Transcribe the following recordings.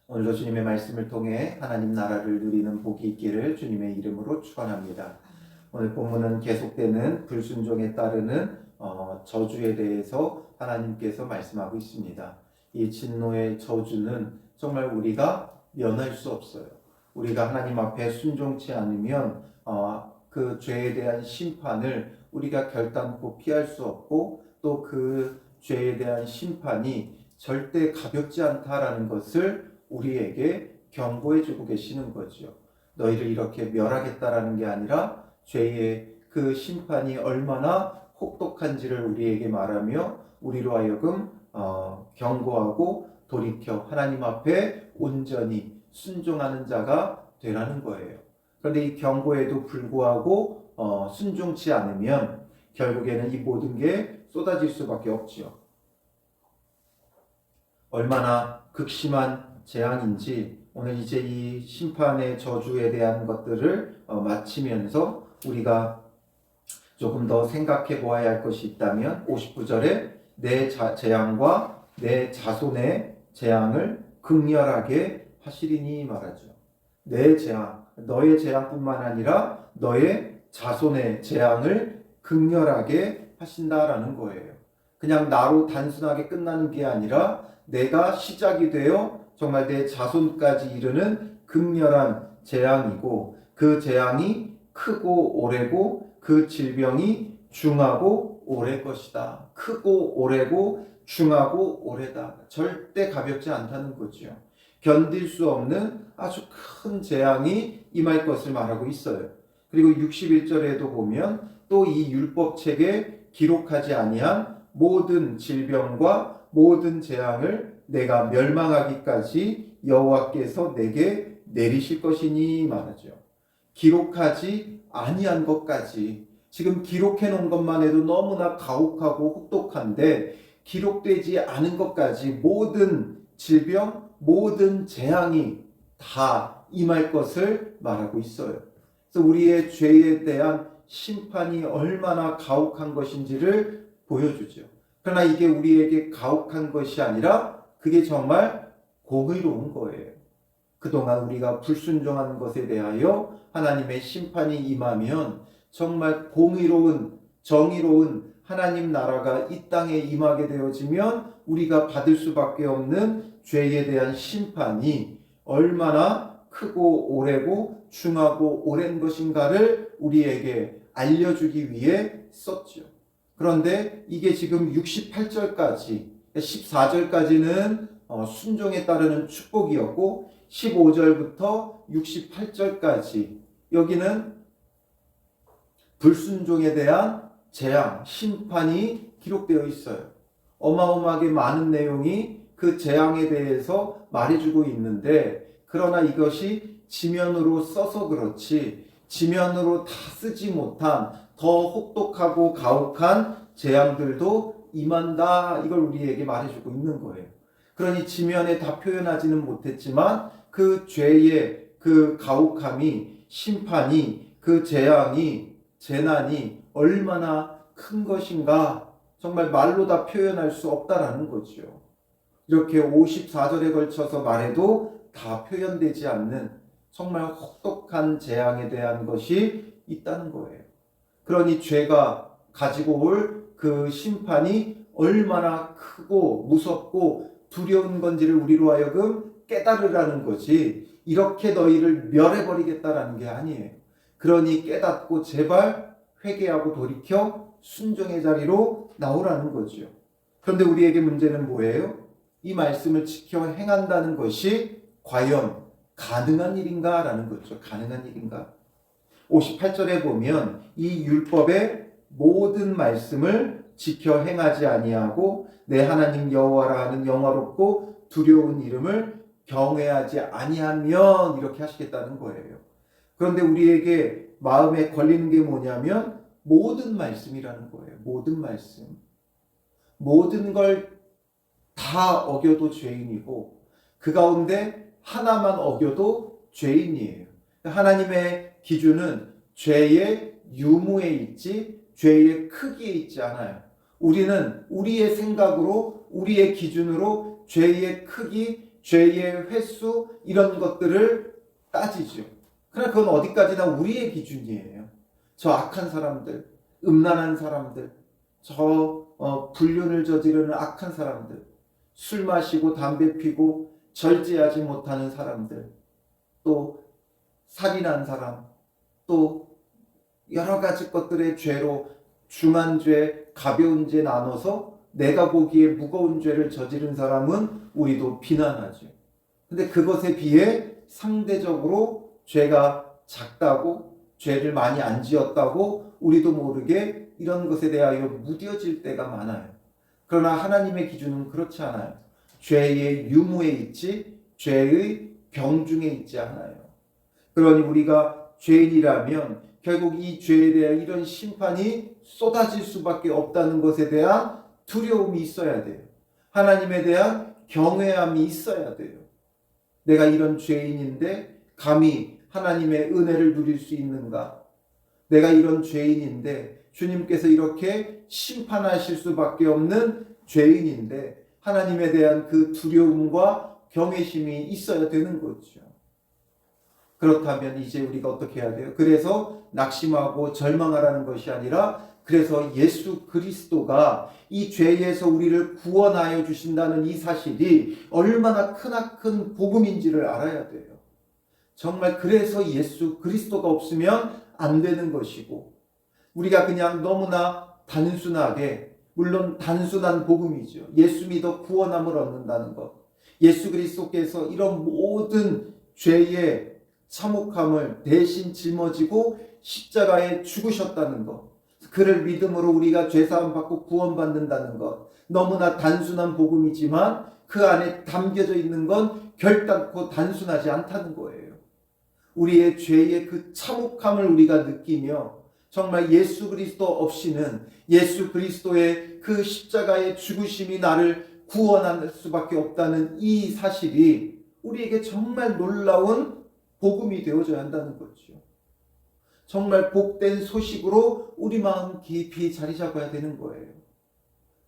오늘도 주님의 말씀을 통해 하나님 나라를 누리는 복이 있기를 주님의 이름으로 축원합니다. 오늘 본문은 계속되는 불순종에 따르는 저주에 대해서 하나님께서 말씀하고 있습니다. 이 진노의 저주는 정말 우리가 면할 수 없어요. 우리가 하나님 앞에 순종치 않으면 그 죄에 대한 심판을 우리가 결단코 피할 수 없고 또 그 죄에 대한 심판이 절대 가볍지 않다라는 것을 우리에게 경고해 주고 계시는 거죠. 너희를 이렇게 멸하겠다라는 게 아니라 죄의 그 심판이 얼마나 혹독한지를 우리에게 말하며 우리로 하여금 경고하고 돌이켜 하나님 앞에 온전히 순종하는 자가 되라는 거예요. 그런데 이 경고에도 불구하고 순종치 않으면 결국에는 이 모든 게 쏟아질 수밖에 없지요. 얼마나 극심한 재앙인지 오늘 이제 이 심판의 저주에 대한 것들을 마치면서 우리가 조금 더 생각해 보아야 할 것이 있다면 59절에 내 재앙과 내 자손의 재앙을 극렬하게 하시리니 말하죠. 내 재앙, 너의 재앙뿐만 아니라 너의 자손의 재앙을 극렬하게 하신다라는 거예요. 그냥 나로 단순하게 끝나는 게 아니라 내가 시작이 되어 정말 내 자손까지 이르는 극렬한 재앙이고 그 재앙이 크고 오래고 그 질병이 중하고 오래 것이다. 크고 오래고 중하고 오래다. 절대 가볍지 않다는 거죠. 견딜 수 없는 아주 큰 재앙이 임할 것을 말하고 있어요. 그리고 61절에도 보면 또 이 율법책에 기록하지 아니한 모든 질병과 모든 재앙을 내가 멸망하기까지 여호와께서 내게 내리실 것이니 말하죠. 기록하지 아니한 것까지, 지금 기록해 놓은 것만 해도 너무나 가혹하고 혹독한데 기록되지 않은 것까지 모든 질병, 모든 재앙이 다 임할 것을 말하고 있어요. 그래서 우리의 죄에 대한 심판이 얼마나 가혹한 것인지를 보여주죠. 그러나 이게 우리에게 가혹한 것이 아니라 그게 정말 공의로운 거예요. 그동안 우리가 불순종한 것에 대하여 하나님의 심판이 임하면 정말 공의로운, 정의로운 하나님 나라가 이 땅에 임하게 되어지면 우리가 받을 수밖에 없는 죄에 대한 심판이 얼마나 크고 오래고 중하고 오랜 것인가를 우리에게 알려주기 위해 썼죠. 그런데 이게 지금 68절까지, 14절까지는 순종에 따르는 축복이었고 15절부터 68절까지 여기는 불순종에 대한 재앙, 심판이 기록되어 있어요. 어마어마하게 많은 내용이 그 재앙에 대해서 말해주고 있는데 그러나 이것이 지면으로 써서 그렇지 지면으로 다 쓰지 못한 더 혹독하고 가혹한 재앙들도 임한다, 이걸 우리에게 말해주고 있는 거예요. 그러니 지면에 다 표현하지는 못했지만 그 죄의 그 가혹함이, 심판이, 그 재앙이, 재난이 얼마나 큰 것인가 정말 말로 다 표현할 수 없다라는 거죠. 이렇게 54절에 걸쳐서 말해도 다 표현되지 않는 정말 혹독한 재앙에 대한 것이 있다는 거예요. 그러니 죄가 가지고 올 그 심판이 얼마나 크고 무섭고 두려운 건지를 우리로 하여금 깨달으라는 거지, 이렇게 너희를 멸해버리겠다라는 게 아니에요. 그러니 깨닫고 제발 회개하고 돌이켜 순종의 자리로 나오라는 거죠. 그런데 우리에게 문제는 뭐예요? 이 말씀을 지켜 행한다는 것이 과연 가능한 일인가? 라는 거죠. 가능한 일인가? 58절에 보면 이 율법의 모든 말씀을 지켜 행하지 아니하고 내 하나님 여호와라 하는 영화롭고 두려운 이름을 경외하지 아니하면 이렇게 하시겠다는 거예요. 그런데 우리에게 마음에 걸리는 게 뭐냐면 모든 말씀이라는 거예요. 모든 말씀. 모든 걸 다 어겨도 죄인이고 그 가운데 하나만 어겨도 죄인이에요. 하나님의 기준은 죄의 유무에 있지 죄의 크기에 있지 않아요. 우리는 우리의 생각으로 우리의 기준으로 죄의 크기, 죄의 횟수 이런 것들을 따지죠. 그러나 그건 어디까지나 우리의 기준이에요. 저 악한 사람들, 음란한 사람들, 불륜을 저지르는 악한 사람들, 술 마시고 담배 피고 절제하지 못하는 사람들, 또 살인한 사람, 또 여러 가지 것들의 죄로 중한 죄, 가벼운 죄 나눠서 내가 보기에 무거운 죄를 저지른 사람은 우리도 비난하죠. 근데 그것에 비해 상대적으로 죄가 작다고, 죄를 많이 안 지었다고 우리도 모르게 이런 것에 대하여 무뎌질 때가 많아요. 그러나 하나님의 기준은 그렇지 않아요. 죄의 유무에 있지 죄의 병중에 있지 않아요. 그러니 우리가 죄인이라면 결국 이 죄에 대한 이런 심판이 쏟아질 수밖에 없다는 것에 대한 두려움이 있어야 돼요. 하나님에 대한 경외함이 있어야 돼요. 내가 이런 죄인인데 감히 하나님의 은혜를 누릴 수 있는가? 내가 이런 죄인인데 주님께서 이렇게 심판하실 수밖에 없는 죄인인데 하나님에 대한 그 두려움과 경외심이 있어야 되는 거죠. 그렇다면 이제 우리가 어떻게 해야 돼요? 그래서 낙심하고 절망하라는 것이 아니라 그래서 예수 그리스도가 이 죄에서 우리를 구원하여 주신다는 이 사실이 얼마나 크나큰 복음인지를 알아야 돼요. 정말 그래서 예수 그리스도가 없으면 안 되는 것이고 우리가 그냥 너무나 단순하게, 물론 단순한 복음이죠. 예수 믿어 구원함을 얻는다는 것. 예수 그리스도께서 이런 모든 죄의 참혹함을 대신 짊어지고 십자가에 죽으셨다는 것. 그를 믿음으로 우리가 죄사함 받고 구원받는다는 것. 너무나 단순한 복음이지만 그 안에 담겨져 있는 건 결단코 단순하지 않다는 거예요. 우리의 죄의 그 참혹함을 우리가 느끼며 정말 예수 그리스도 없이는 예수 그리스도의 그 십자가의 죽으심이 나를 구원할 수밖에 없다는 이 사실이 우리에게 정말 놀라운 복음이 되어져야 한다는 거죠. 정말 복된 소식으로 우리 마음 깊이 자리 잡아야 되는 거예요.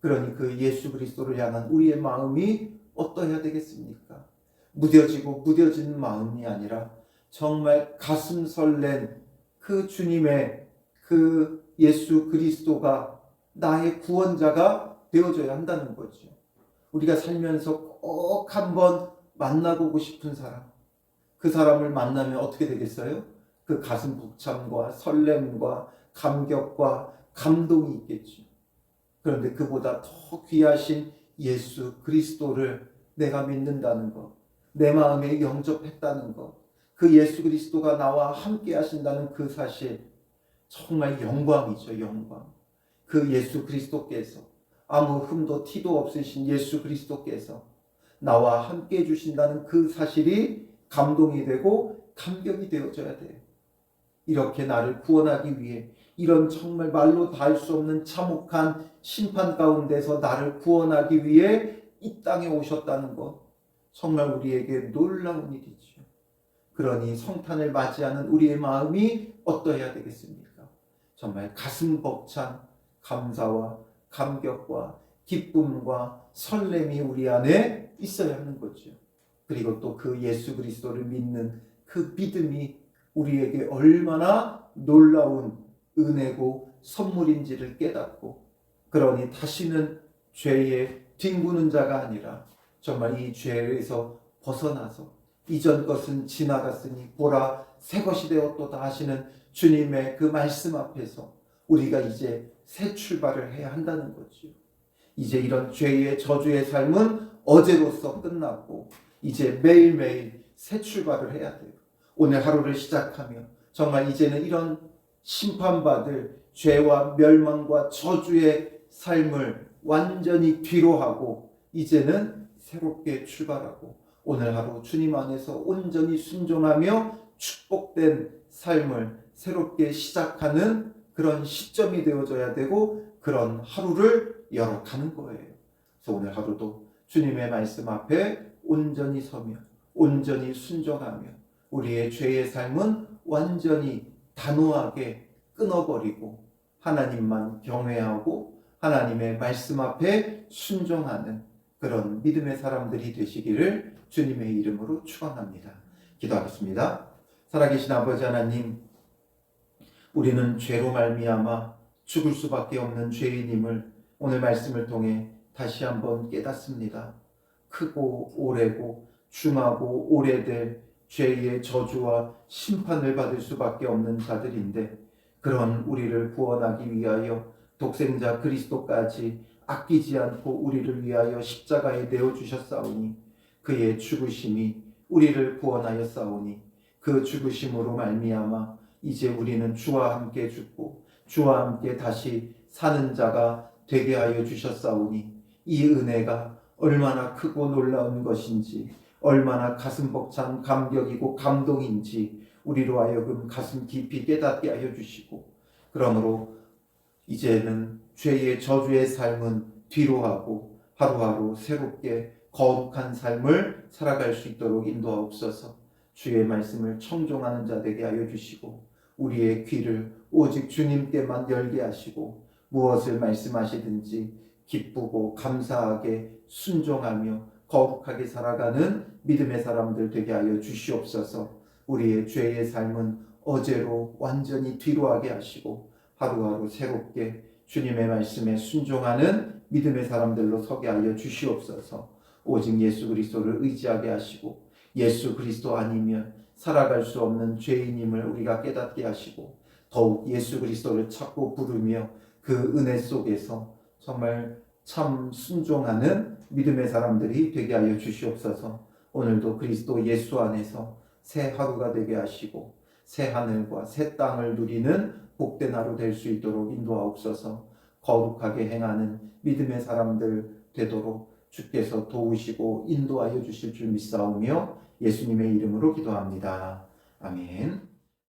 그러니 그 예수 그리스도를 향한 우리의 마음이 어떠해야 되겠습니까? 무뎌지고 무뎌진 마음이 아니라 정말 가슴 설렌 그 주님의 그 예수 그리스도가 나의 구원자가 되어줘야 한다는 거죠. 우리가 살면서 꼭 한번 만나보고 싶은 사람, 그 사람을 만나면 어떻게 되겠어요? 그 가슴 벅참과 설렘과 감격과 감동이 있겠죠. 그런데 그보다 더 귀하신 예수 그리스도를 내가 믿는다는 것, 내 마음에 영접했다는 것, 그 예수 그리스도가 나와 함께 하신다는 그 사실, 정말 영광이죠. 영광. 그 예수 그리스도께서, 아무 흠도 티도 없으신 예수 그리스도께서 나와 함께 해주신다는 그 사실이 감동이 되고 감격이 되어져야 돼요. 이렇게 나를 구원하기 위해 이런 정말 말로 다 할 수 없는 참혹한 심판 가운데서 나를 구원하기 위해 이 땅에 오셨다는 것, 정말 우리에게 놀라운 일이죠. 그러니 성탄을 맞이하는 우리의 마음이 어떠해야 되겠습니까? 정말 가슴 벅찬 감사와 감격과 기쁨과 설렘이 우리 안에 있어야 하는 거죠. 그리고 또 그 예수 그리스도를 믿는 그 믿음이 우리에게 얼마나 놀라운 은혜고 선물인지를 깨닫고, 그러니 다시는 죄에 뒹구는 자가 아니라 정말 이 죄에서 벗어나서 이전 것은 지나갔으니 보라 새 것이 되었도다 하시는 주님의 그 말씀 앞에서 우리가 이제 새 출발을 해야 한다는 거죠. 이제 이런 죄의 저주의 삶은 어제로서 끝났고 이제 매일매일 새 출발을 해야 돼요. 오늘 하루를 시작하며 정말 이제는 이런 심판받을 죄와 멸망과 저주의 삶을 완전히 뒤로하고 이제는 새롭게 출발하고 오늘 하루 주님 안에서 온전히 순종하며 축복된 삶을 새롭게 시작하는 그런 시점이 되어져야 되고 그런 하루를 열어가는 거예요. 그래서 오늘 하루도 주님의 말씀 앞에 온전히 서며 온전히 순종하며 우리의 죄의 삶은 완전히 단호하게 끊어버리고 하나님만 경외하고 하나님의 말씀 앞에 순종하는 그런 믿음의 사람들이 되시기를 주님의 이름으로 축원합니다. 기도하겠습니다. 살아계신 아버지 하나님, 우리는 죄로 말미암아 죽을 수밖에 없는 죄인임을 오늘 말씀을 통해 다시 한번 깨닫습니다. 크고 오래고 중하고 오래될 죄의 저주와 심판을 받을 수밖에 없는 자들인데, 그런 우리를 구원하기 위하여 독생자 그리스도까지 아끼지 않고 우리를 위하여 십자가에 내어주셨사오니, 그의 죽으심이 우리를 구원하였사오니, 그 죽으심으로 말미암아 이제 우리는 주와 함께 죽고 주와 함께 다시 사는 자가 되게 하여 주셨사오니, 이 은혜가 얼마나 크고 놀라운 것인지, 얼마나 가슴 벅찬 감격이고 감동인지 우리로 하여금 가슴 깊이 깨닫게 하여 주시고, 그러므로 이제는 죄의 저주의 삶은 뒤로 하고 하루하루 새롭게 거룩한 삶을 살아갈 수 있도록 인도하옵소서. 주의 말씀을 청종하는 자 되게 하여 주시고, 우리의 귀를 오직 주님께만 열게 하시고, 무엇을 말씀하시든지 기쁘고 감사하게 순종하며 거룩하게 살아가는 믿음의 사람들 되게 하여 주시옵소서. 우리의 죄의 삶은 어제로 완전히 뒤로 하게 하시고, 하루하루 새롭게 주님의 말씀에 순종하는 믿음의 사람들로 서게 하여 주시옵소서. 오직 예수 그리스도를 의지하게 하시고, 예수 그리스도 아니면 살아갈 수 없는 죄인임을 우리가 깨닫게 하시고, 더욱 예수 그리스도를 찾고 부르며 그 은혜 속에서 정말 참 순종하는 믿음의 사람들이 되게 하여 주시옵소서. 오늘도 그리스도 예수 안에서 새 하루가 되게 하시고, 새 하늘과 새 땅을 누리는 복된 하루 될 수 있도록 인도하옵소서. 거룩하게 행하는 믿음의 사람들 되도록 주께서 도우시고 인도하여 주실 줄 믿사오며 예수님의 이름으로 기도합니다. 아멘.